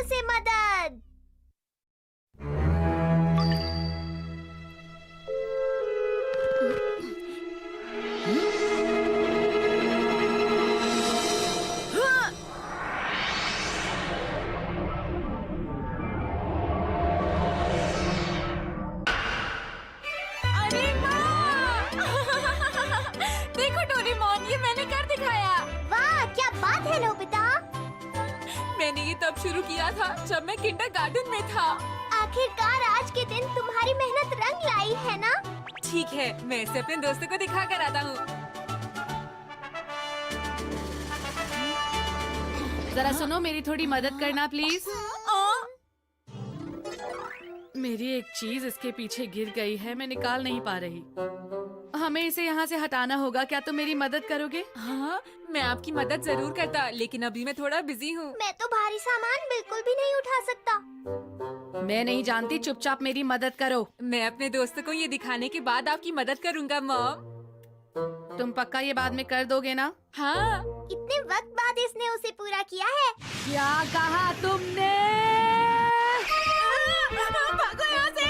से मदद। अरे माँ! देखो डोरेमोन, ये मैंने कर दिखाया। वाह, क्या बात है नोबिता। मैंने ये तब शुरू किया था जब मैं किंडरगार्टन में था। आखिरकार आज के दिन तुम्हारी मेहनत रंग लाई है ना? ठीक है, मैं इसे अपने दोस्तों को दिखा कर आता हूँ। जरा सुनो, मेरी थोड़ी मदद करना प्लीज। मेरी एक चीज इसके पीछे गिर गई है, मैं निकाल नहीं पा रही। हमें इसे यहाँ से हटाना होगा, क्या तुम मेरी मदद करोगे? हाँ, मैं आपकी मदद जरूर करता, लेकिन अभी मैं थोड़ा बिजी हूँ। मैं तो भारी सामान बिल्कुल भी नहीं उठा सकता। मैं नहीं जानती, चुपचाप मेरी मदद करो। मैं अपने दोस्तों को ये दिखाने के बाद आपकी मदद करूँगा मॉम। तुम पक्का ये बाद में कर दोगे ना? हाँ। इतने वक्त बाद इसने उसे पूरा किया है। क्या कहा तुमने? भागो यहाँ से!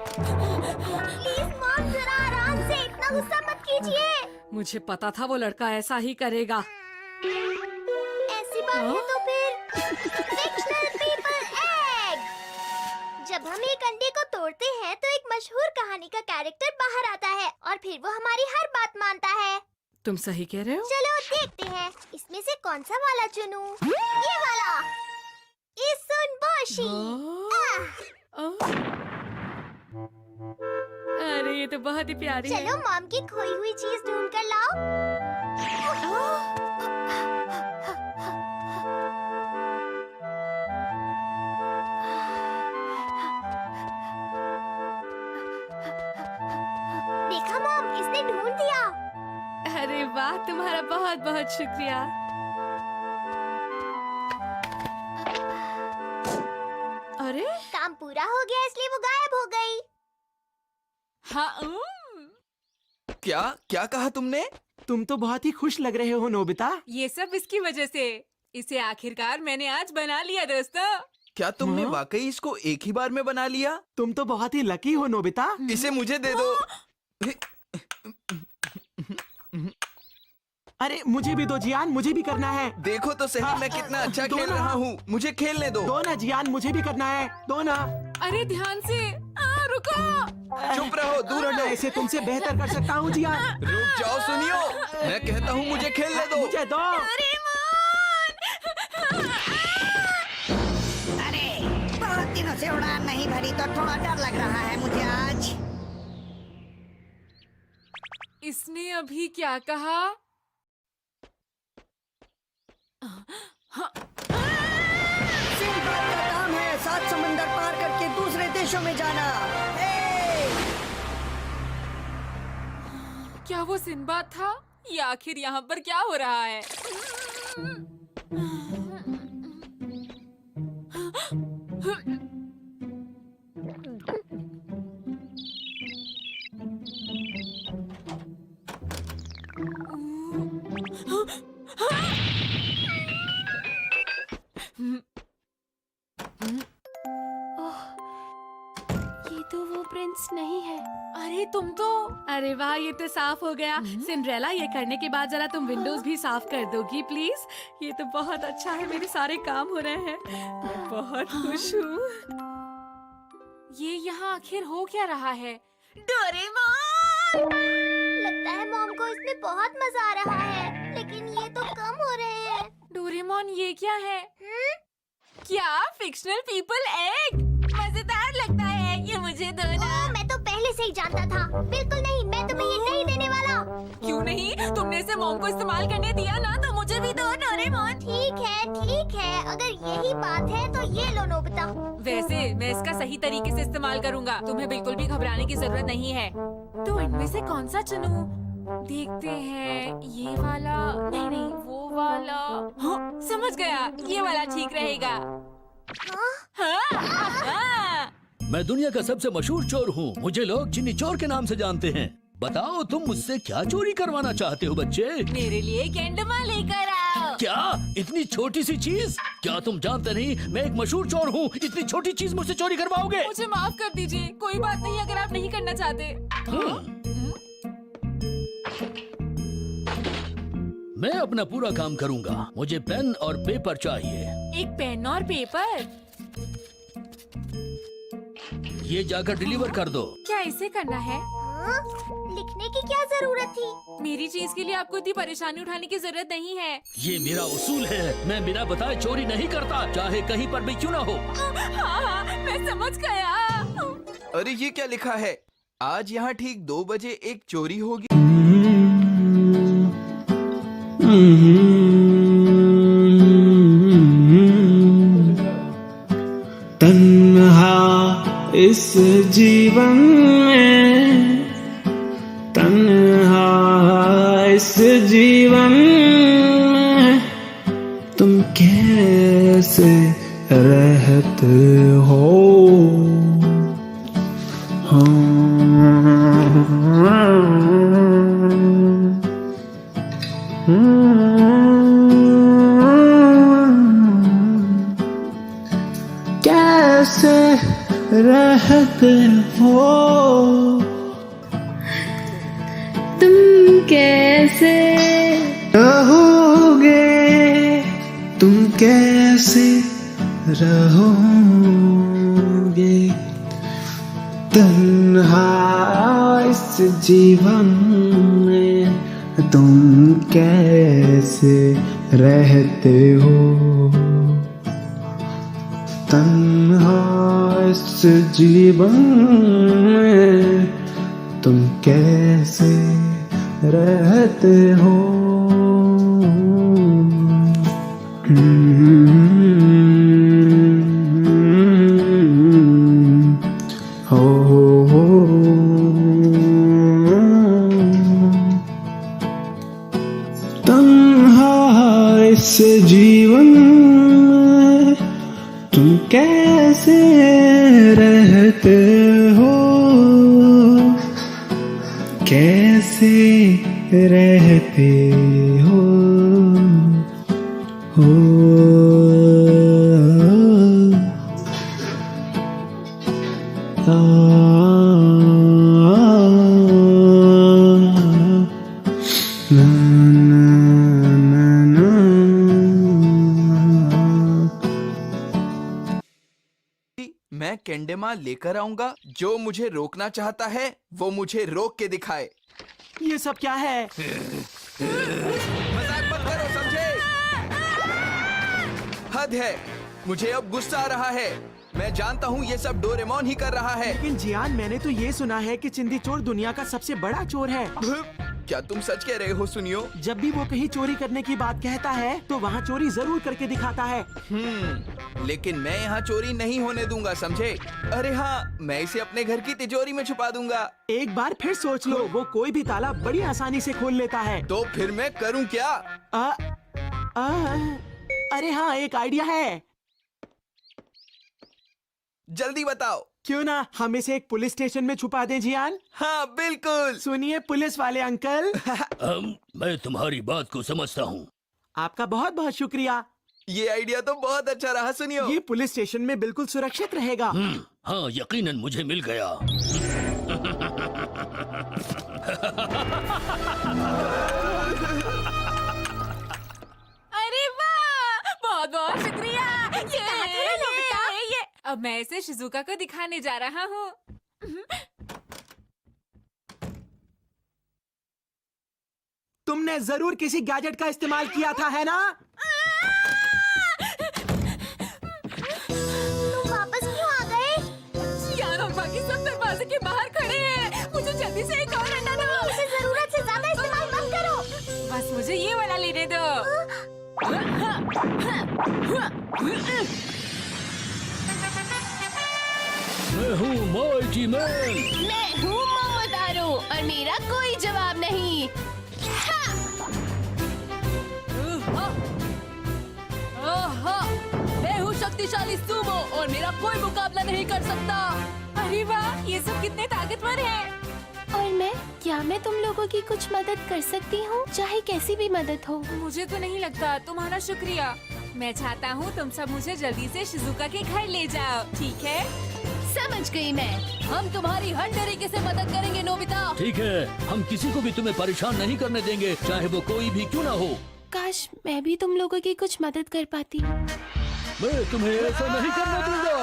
प्लीज मॉम, जरा आराम से, इतना गुस्सा मत कीजिए। मुझे पता था वो लड़का ऐसा ही करेगा। ऐसी बात है तो फिर फिक्शनल पीपल एग। जब हम एक अंडे को तोड़ते हैं तो एक मशहूर कहानी का कैरेक्टर बाहर आता है और फिर वो हमारी हर बात मानता है। तुम सही कह रहे हो। चलो देखते हैं, इसमें से कौन सा वाला चुनूं? ये वाला, इसुनबोशी। अरे ये तो बहुत ही प्यारी है। चलो मॉम की खोई हुई चीज ढूंढ कर लाओ। देखा मॉम, इसने ढूंढ दिया। अरे वाह, तुम्हारा बहुत बहुत शुक्रिया। अरे काम पूरा हो गया, इसलिए वो गायब हो गई। हाँ। क्या क्या कहा तुमने? तुम तो बहुत ही खुश लग रहे हो नोबिता। ये सब इसकी वजह से। इसे आखिरकार मैंने आज बना लिया दोस्तों। क्या तुमने हाँ? वाकई इसको एक ही बार में बना लिया? तुम तो बहुत ही लकी हो नोबिता। इसे मुझे दे दो। अरे मुझे भी दो जियान, मुझे भी करना है। देखो तो सही मैं कितना अच्छा दो खेल ना। रहा हूँ। मुझे खेलने दो। दो ना जियान, मुझे भी करना है। दो ना। अरे ध्यान से। रुको। चुप रहो, दूर मैं हटो। ऐसे तुमसे बेहतर कर सकता हूँ जियान। रुक जाओ, सुनियो। मैं कहता हूँ मुझे खेलने दो। मुझे दो। अरे बहुत दिनों से उड़ान नहीं भरी तो थोड़ा डर लग रहा है मुझे आज। इसने अभी क्या कहा? सिंबाद का काम है 7 समंदर पार करके दूसरे देशों में जाना। क्या वो सिंबाद था? ये आखिर यहाँ पर क्या हो रहा है? ये तो वो प्रिंस नहीं है। अरे तुम तो। अरे वाह, ये तो साफ हो गया। सिंड्रेला, ये करने के बाद जरा तुम विंडोज भी साफ कर दोगी प्लीज? ये तो बहुत अच्छा है, मेरे सारे काम हो रहे हैं। मैं बहुत खुश हूँ। ये यहाँ आखिर हो क्या रहा है? डोरेमोन! लगता है मॉम को इसमें बहुत मजा आ रहा है, लेकिन ये तो कम हो रहे हैं। डोरेमोन, ये क्या है? क्या फिक्शनल पीपल एग? मजेदार लगता है, ये मुझे दो ना। मैं तो पहले से ही जानता था। बिल्कुल नहीं, मैं तुम्हें ये नहीं देने वाला। क्यों नहीं? तुमने इसे मॉम को इस्तेमाल करने दिया ना, तो मुझे भी दो डोरेमोन। ठीक है, अगर यही बात है तो ये लो नोबिता। वैसे मैं इसका सही तरीके से इस्तेमाल करूंगा। तुम्हें बिल्कुल भी घबराने की जरूरत नहीं है। तो इनमें से कौन सा चुनूं? देखते हैं, ये वाला नहीं, वो वाला। हाँ, समझ गया, ये वाला ठीक रहेगा। हाँ। मैं दुनिया का सबसे मशहूर चोर हूँ। मुझे लोग चिन्नी चोर के नाम से जानते हैं। बताओ तुम मुझसे क्या चोरी करवाना चाहते हो बच्चे? मेरे लिए गेंडमा लेकर आओ। क्या इतनी छोटी सी चीज? क्या तुम जानते नहीं मैं एक मशहूर चोर हूँ? इतनी छोटी चीज मुझसे चोरी करवाओगे? मुझे माफ कर दीजिए, कोई बात नहीं अगर आप नहीं करना चाहते। मैं अपना पूरा काम करूँगा। मुझे पेन और पेपर चाहिए। एक पेन और पेपर? ये जाकर डिलीवर कर दो। क्या इसे करना है? हाँ? लिखने की क्या जरूरत थी? मेरी चीज के लिए आपको इतनी परेशानी उठाने की जरूरत नहीं है। ये मेरा उसूल है, मैं बिना बताए चोरी नहीं करता, चाहे कहीं पर भी क्यों ना हो। हाँ, मैं समझ गया। अरे ये क्या लिखा है? आज यहाँ ठीक 2 बजे एक चोरी होगी। तन्हा इस जीवन में, तन्हा इस जीवन में तुम कैसे रहते हो? कैसे रहते हो तुम कैसे रहोगे? तुम कैसे रहोगे तन्हा इस जीवन में? तुम कैसे रहते हो तन्हा इस जीवन में? तुम कैसे रहते हो? तन्हा इस जीवन में तुम कैसे रहते हो? कैसे रहते हो? ना ना ना मैं कैंडेमा लेकर आऊंगा। जो मुझे रोकना चाहता है वो मुझे रोक के दिखाए। ये सब क्या है? मजाक मत करो, समझे? हद है, मुझे अब गुस्सा आ रहा है। मैं जानता हूँ ये सब डोरेमोन ही कर रहा है। लेकिन जियान, मैंने तो ये सुना है कि चिंदी चोर दुनिया का सबसे बड़ा चोर है। क्या तुम सच कह रहे हो? सुनियो, जब भी वो कहीं चोरी करने की बात कहता है तो वहाँ चोरी जरूर करके दिखाता है। लेकिन मैं यहाँ चोरी नहीं होने दूंगा, समझे? अरे हाँ, मैं इसे अपने घर की तिजोरी में छुपा दूंगा। एक बार फिर सोच लो, वो कोई भी ताला बड़ी आसानी से खोल लेता है। तो फिर मैं करूँ क्या? अरे हाँ, एक आइडिया है। जल्दी बताओ। क्यों ना हम इसे एक पुलिस स्टेशन में छुपा दें जियान? हाँ बिल्कुल। सुनिए पुलिस वाले अंकल। मैं तुम्हारी बात को समझता हूँ। आपका बहुत बहुत शुक्रिया। ये आइडिया तो बहुत अच्छा रहा। सुनियो, ये पुलिस स्टेशन में बिल्कुल सुरक्षित रहेगा। हाँ, यकीनन मुझे मिल गया। अरे वाह, बहुत बहुत शुक्रिया। कहाँ थे वो नोबिता? ये अब मैं इसे शिजुका को दिखाने जा रहा हूँ। तुमने जरूर किसी गैजेट का इस्तेमाल किया था, है ना? तुम वापस क्यों आ गए? जियान और बाकी सब दरवाजे के बाहर खड़े हैं। मुझे जल्दी से एक और अंडा दो। इसे जरूरत से ज्यादा इस्तेमाल मत करो। बस मुझे ये वाला लेने दो। मैं हूँ माइटी मैन। मैं हूँ मोमोतारो और मेरा कोई जवाब नहीं। मैं हूँ शक्तिशाली सूमो और मेरा कोई मुकाबला नहीं कर सकता। अरे वाह, ये सब कितने ताकतवर हैं। और क्या मैं तुम लोगों की कुछ मदद कर सकती हूँ, चाहे कैसी भी मदद हो? मुझे तो नहीं लगता। तुम्हारा शुक्रिया। मैं चाहता हूँ तुम सब मुझे जल्दी से शिजुका के घर ले जाओ, ठीक है? समझ गई मैं। हम तुम्हारी हर तरीके से मदद करेंगे नोबिता। ठीक है, हम किसी को भी तुम्हें परेशान नहीं करने देंगे, चाहे वो कोई भी क्यों ना हो। काश मैं भी तुम लोगों की कुछ मदद कर पाती। मैं तुम्हें ऐसा नहीं करने दूंगा।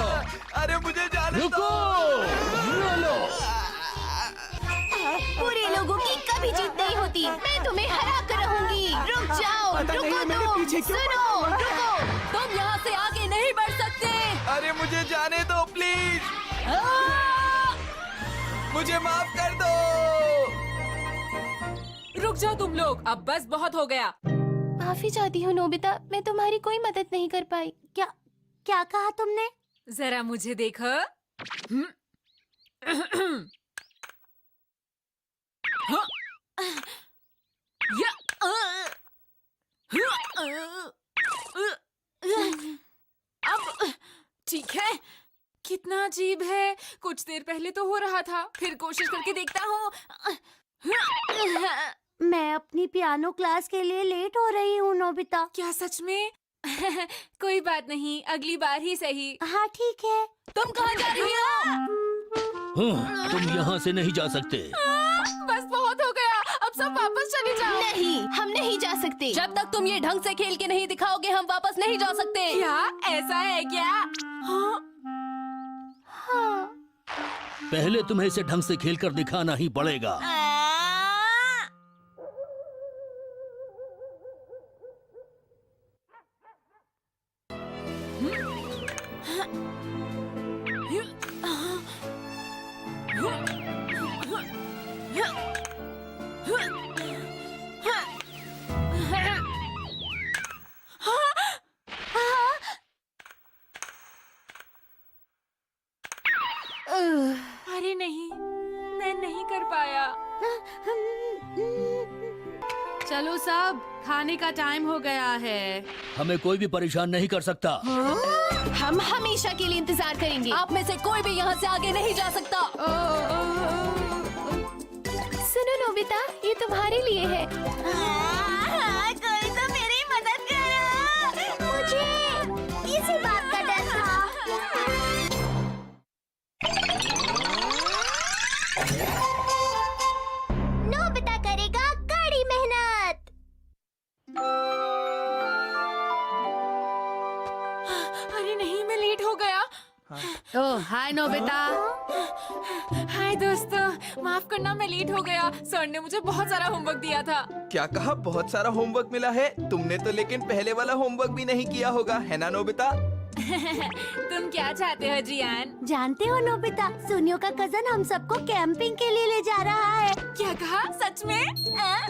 अरे मुझे जाने रुको, दो। ये लो। बुरे लोगों की कभी जीत नहीं होती। मैं तुम्हें हरा कर रहूंगी। रुक जाओ, पता नहीं रुको मेरे तुम। पीछे क्यों सुनो, रुको। तुम यहाँ से आगे नहीं बढ़ सकते। अरे मुझे जाने दो प्लीज, मुझे माफ कर दो। रुक जाओ तुम लोग, अब बस बहुत हो गया। माफी चाहती हूँ नोबिता, मैं तुम्हारी कोई मदद नहीं कर पाई। क्या कहा तुमने? जरा मुझे देखो। अब ठीक है। कितना अजीब है, कुछ देर पहले तो हो रहा था, फिर कोशिश करके देखता हूँ। मैं अपनी पियानो क्लास के लिए लेट हो रही हूँ नोबिता। क्या सच में? कोई बात नहीं, अगली बार ही सही। हाँ ठीक है। तुम कहाँ जा रही हो? तुम यहाँ से नहीं जा सकते। बस बहुत हो गया, अब सब वापस चले जाओ। नहीं, हम नहीं जा सकते। जब तक तुम ये ढंग से खेल के नहीं दिखाओगे, हम वापस नहीं जा सकते। क्या ऐसा है क्या? हाँ। पहले तुम्हें इसे ढंग से खेल कर दिखाना ही पड़ेगा। अरे नहीं, मैं नहीं कर पाया। चलो सब, खाने का टाइम हो गया है। हमें कोई भी परेशान नहीं कर सकता। हम हमेशा के लिए इंतजार करेंगे। आप में से कोई भी यहाँ से आगे नहीं जा सकता। सुनो नोबिता, ये तुम्हारे लिए है। कोई तो मेरी मदद करो। मुझे इसी बात का डर था। नोबिता करेगा कड़ी मेहनत। अरे नहीं, मैं लेट हो गया। ओह हाय नोबिता। हाय दोस्तों, माफ करना मैं लेट हो गया। सर ने मुझे बहुत सारा होमवर्क दिया था। क्या कहा? बहुत सारा होमवर्क मिला है तुमने तो, लेकिन पहले वाला होमवर्क भी नहीं किया होगा, है ना नोबिता? तुम क्या चाहते हो जियान? जानते हो नोबिता, सुनियो का कजन हम सबको कैंपिंग के लिए ले जा रहा है। क्या कहा? सच में?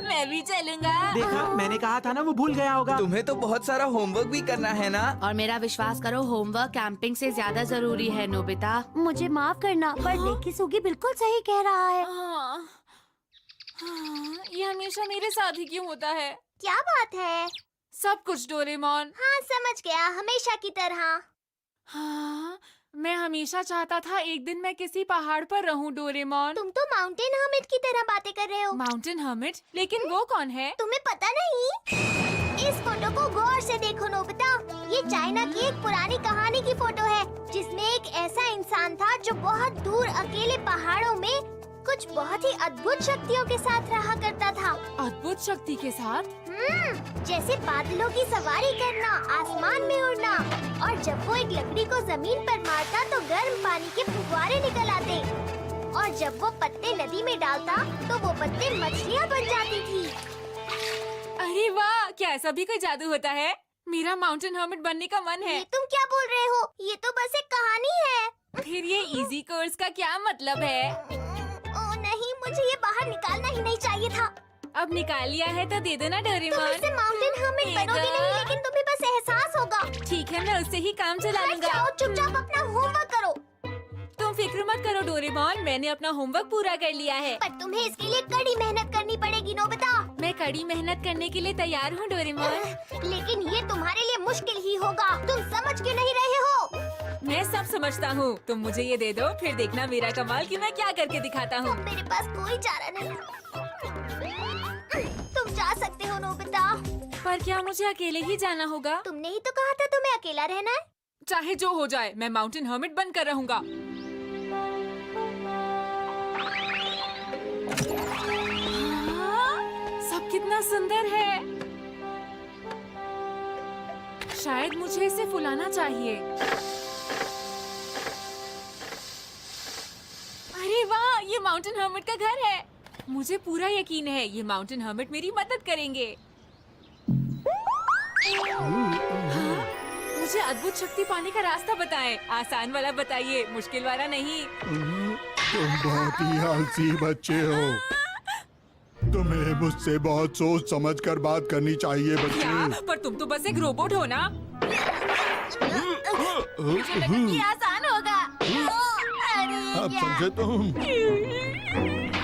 मैं भी चलूंगा। देखा, मैंने कहा था ना, वो भूल गया होगा। तुम्हें तो बहुत सारा होमवर्क भी करना है ना। और मेरा विश्वास करो, होमवर्क कैंपिंग से ज्यादा जरूरी है नोबिता। मुझे माफ करना, पर लेकी सुगी बिल्कुल सही कह रहा है। ये हमेशा मेरे साथ ही क्यों होता है? क्या बात है? सब कुछ डोरेमोन। हाँ समझ गया, हमेशा की तरह। हाँ, मैं हमेशा चाहता था एक दिन मैं किसी पहाड़ पर रहूं डोरेमोन। तुम तो माउंटेन हर्मिट की तरह बातें कर रहे हो। Mountain hermit? लेकिन वो कौन है? तुम्हें पता नहीं? इस फोटो को गौर से देखो नोबिता। ये चाइना की एक पुरानी कहानी की फोटो है, जिसमें एक ऐसा इंसान था जो बहुत दूर अकेले पहाड़ों में कुछ बहुत ही अद्भुत शक्तियों के साथ रहा करता था। अद्भुत शक्ति के साथ? जैसे बादलों की सवारी करना, आसमान में उड़ना, और जब वो एक लकड़ी को जमीन पर मारता तो गर्म पानी के फुव्वारे निकल आते, और जब वो पत्ते नदी में डालता तो वो पत्ते मछलियाँ बन जाती थी। अरे वाह, क्या ऐसा भी कोई जादू होता है? मेरा माउंटेन हर्मिट बनने का मन है। ये तुम क्या बोल रहे हो? ये तो बस एक कहानी है। फिर ये इजी कोर्स का क्या मतलब है? ओ नहीं, मुझे ये बाहर निकालना ही नहीं चाहिए था। अब निकाल लिया है तो दे दो ना तुम डोरेमोन। इससे माउंटेन हर्मिट बनोगी नहीं, लेकिन तुम्हें बस एहसास होगा। ठीक है, मैं उससे ही काम चला हट लूंगा। जाओ, चुपचाप अपना होमवर्क करो। तुम फिक्र मत करो डोरेमोन, मैंने अपना होमवर्क पूरा कर लिया है। पर तुम्हें इसके लिए कड़ी मेहनत करनी पड़ेगी नोबिता। मैं कड़ी मेहनत करने के लिए तैयार हूँ डोरेमोन। लेकिन ये तुम्हारे लिए मुश्किल ही होगा। तुम समझ क्यों नहीं रहे हो? मैं सब समझता हूँ। तुम मुझे ये दे दो, फिर देखना मेरा कमाल कि मैं क्या करके दिखाता हूँ। अब मेरे पास कोई चारा नहीं। तुम जा सकते हो नोबिता। पर क्या मुझे अकेले ही जाना होगा? तुमने ही तो कहा था तुम्हें अकेला रहना है। चाहे जो हो जाए, मैं माउंटेन हर्मिट बनकर रहूंगा। सब कितना सुंदर है। शायद मुझे इसे फुलाना चाहिए। अरे वाह, ये माउंटेन हर्मिट का घर है। मुझे पूरा यकीन है ये माउंटेन हर्मिट मेरी मदद करेंगे। हाँ? मुझे अद्भुत शक्ति पाने का रास्ता बताएं। आसान वाला बताइए, मुश्किल वाला नहीं। तुम बहुत ही आलसी बच्चे हो। तुम्हें मुझसे बहुत सोच समझ कर बात करनी चाहिए क्या? बच्चे। पर तुम तो बस एक रोबोट हो ना। मुझे लगा कि आसान होगा। अब समझे तुम?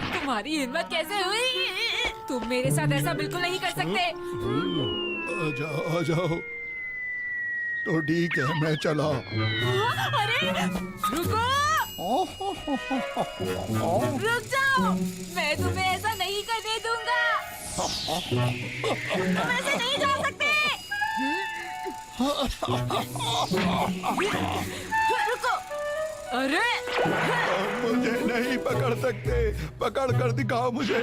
तुम्हारी हिम्मत कैसे हुई? तुम मेरे साथ ऐसा बिल्कुल नहीं कर सकते। आ जाओ आ जाओ। तो ठीक है, मैं चला। अरे रुको, रुक जाओ। मैं तुम्हें ऐसा नहीं करने दूंगा। तुम ऐसे नहीं जा सकते। रुको। अरे मुझे नहीं पकड़ सकते। पकड़ कर दिखाओ मुझे।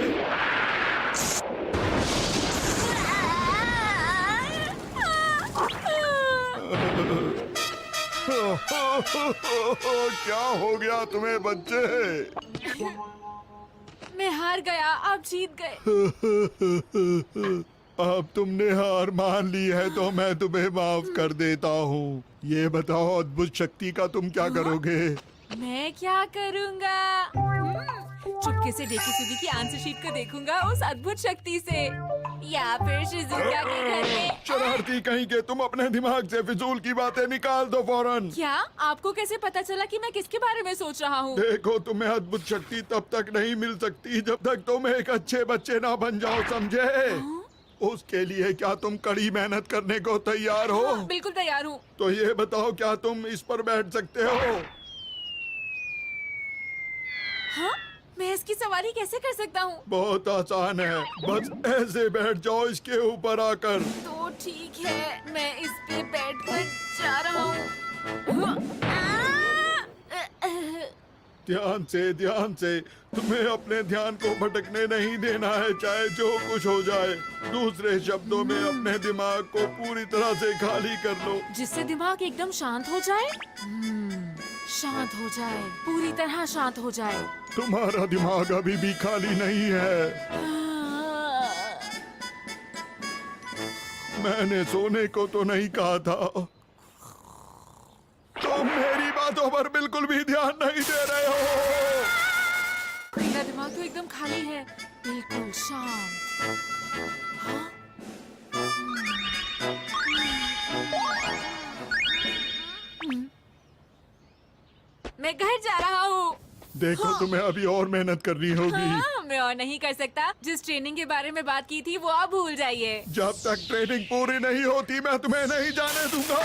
क्या हो गया तुम्हें बच्चे? मैं हार गया, आप जीत गए। अब तुमने हार मान ली है तो मैं तुम्हें माफ कर देता हूँ। ये बताओ, अद्भुत शक्ति का तुम क्या करोगे? मैं क्या करूँगा? चुपके से डेकिसुगी की आंसर शीट को देखूंगा उस अद्भुत शक्ति से, या फिर शिजुका के घर में। शरारती कहीं के, तुम अपने दिमाग से फिजूल की बातें निकाल दो फौरन। क्या आपको कैसे पता चला कि मैं किसके बारे में सोच रहा हूँ? देखो, तुम्हें अद्भुत शक्ति तब तक नहीं मिल सकती जब तक तुम एक अच्छे बच्चे ना बन जाओ, समझे? उसके लिए क्या तुम कड़ी मेहनत करने को तैयार हो? हाँ, बिल्कुल तैयार हूँ। तो ये बताओ, क्या तुम इस पर बैठ सकते हो? हाँ? मैं इसकी सवारी कैसे कर सकता हूँ? बहुत आसान है, बस ऐसे बैठ जाओ इसके ऊपर आकर। तो ठीक है, मैं इस पे बैठ कर जा रहा हूँ। ध्यान से तुम्हें अपने ध्यान को भटकने नहीं देना है, चाहे जो कुछ हो जाए। दूसरे शब्दों में अपने दिमाग को पूरी तरह से खाली कर लो। जिससे दिमाग एकदम शांत हो जाए। शांत हो जाए, पूरी तरह शांत हो जाए। तुम्हारा दिमाग अभी भी खाली नहीं है। मैंने सोने को तो नहीं कहा था। तुम मेरी बातों पर बिल्कुल भी ध्यान नहीं दे रहे हो। मेरा दिमाग तो एकदम खाली है, बिल्कुल शांत। हाँ? मैं घर जा रहा हूँ। देखो, तुम्हें अभी और मेहनत करनी होगी। हाँ, मैं और नहीं कर सकता। जिस ट्रेनिंग के बारे में बात की थी वो आप भूल जाइए। जब तक ट्रेनिंग पूरी नहीं होती मैं तुम्हें नहीं जाने दूंगा।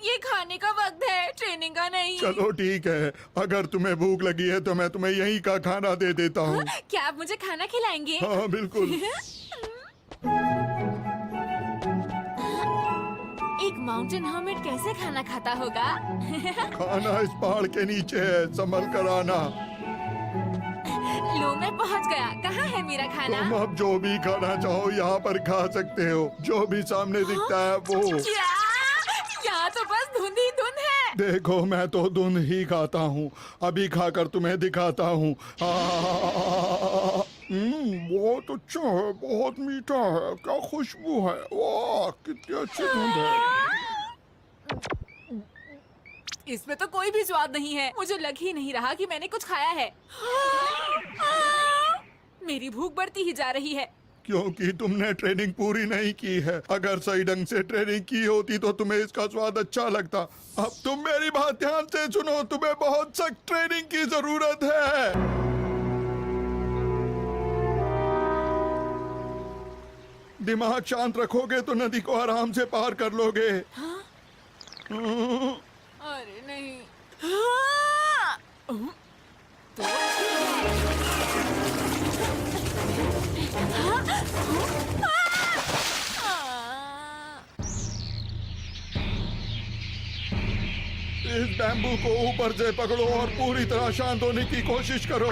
ये खाने का वक्त है, ट्रेनिंग का नहीं। चलो ठीक है, अगर तुम्हें भूख लगी है तो मैं तुम्हें यहीं का खाना दे देता हूँ। क्या आप मुझे खाना खिलाएंगे? हाँ बिल्कुल। एक माउंटेन हर्मिट कैसे खाना खाता होगा? खाना इस पहाड़ के नीचे है, संभल कर आना। लो, मैं पहुंच गया। कहाँ है मेरा खाना? तुम अब जो भी खाना चाहो यहाँ पर खा सकते हो। जो भी सामने दिखता है वो। क्या? यहाँ तो बस धुंध ही धुंध है। देखो, मैं तो धुंध ही खाता हूँ। अभी खाकर तुम्हें दिखाता हूँ। बहुत अच्छा है, बहुत मीठा है, क्या खुशबू है। वाह, कितनी अच्छी धुंध है। इसमें तो कोई भी स्वाद नहीं है। मुझे लग ही नहीं रहा कि मैंने कुछ खाया है। मेरी भूख बढ़ती ही जा रही है। क्योंकि तुमने ट्रेनिंग पूरी नहीं की है। अगर सही ढंग से ट्रेनिंग की होती तो तुम्हें इसका स्वाद अच्छा लगता। अब तुम मेरी बात ध्यान से सुनो, तुम्हें बहुत सख्त ट्रेनिंग की जरूरत है। दिमाग शांत रखोगे तो नदी को आराम से पार कर लोगे। अरे नहीं। हाँ! तो इस बैम्बू को ऊपर से पकड़ो और पूरी तरह शांत होने की कोशिश करो।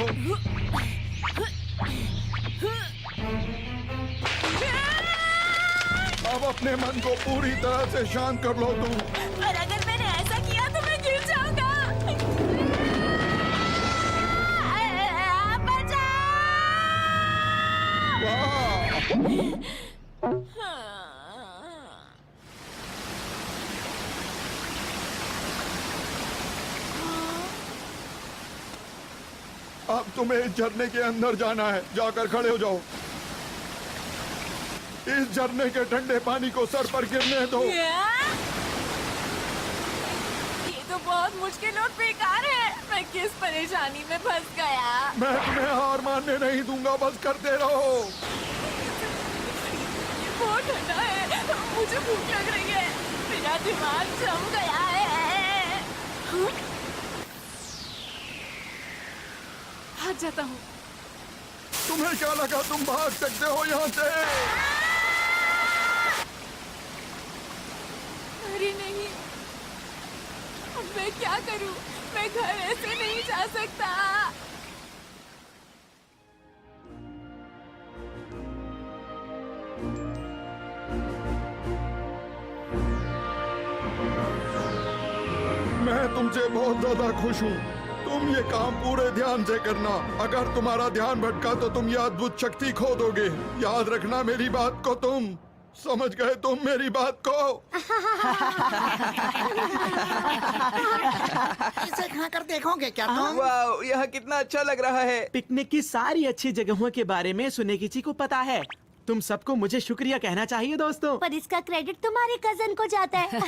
अब अपने मन को पूरी तरह से शांत कर लो तुम। और अगर मैंने ऐसा किया तो मैं गिर जाऊंगा। अब तुम्हें इस झरने के अंदर जाना है। जाकर खड़े हो जाओ। इस झरने के ठंडे पानी को सर पर गिरने दो। ये तो बहुत मुश्किल और बेकार है। मैं किस परेशानी में फंस गया। मैं तुम्हें हार मानने नहीं दूंगा, बस करते रहो। ये बहुत ठंडा है। मुझे भूख लग रही है। मेरा दिमाग जम गया है। भाग जाता हूँ। तुम्हें क्या लगा तुम भाग सकते हो यहाँ से? अरे नहीं, अब मैं क्या करूं? मैं घर ऐसे नहीं जा सकता। मैं तुमसे बहुत ज्यादा खुश हूँ। तुम ये काम पूरे ध्यान से करना। अगर तुम्हारा ध्यान भटका तो तुम ये अद्भुत शक्ति खो दोगे। याद रखना मेरी बात को। तुम समझ गए? तुम मेरी बात को? इसे खाकर देखोगे क्या तुम? वाह, यहाँ कितना अच्छा लग रहा है। पिकनिक की सारी अच्छी जगहों के बारे में सुनेगिची को पता है। तुम सबको मुझे शुक्रिया कहना चाहिए दोस्तों। पर इसका क्रेडिट तुम्हारे कजन को जाता है।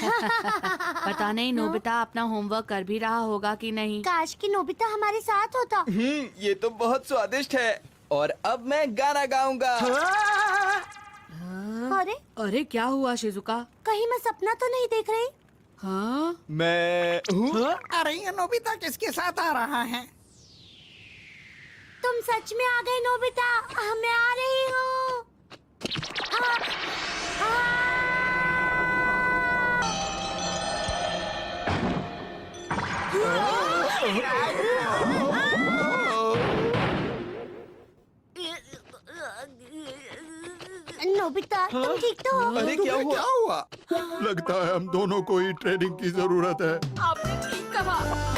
पता नहीं नोबिता अपना होमवर्क कर भी रहा होगा कि नहीं। काश कि नोबिता हमारे साथ होता। ये तो बहुत स्वादिष्ट है। और अब मैं गाना गाऊंगा। अरे अरे क्या हुआ शिजुका? कहीं मैं सपना तो नहीं देख रही? हाँ मैं हूँ। अरे ये नोबिता किसके साथ आ रहा है? तुम सच में आ गए नोबिता। मैं आ रही हूँ। नोबिता तुम ठीक तो हो? अरे क्या हुआ? लगता है हम दोनों को ही ट्रेनिंग की जरूरत है। आपने ठीक कहा।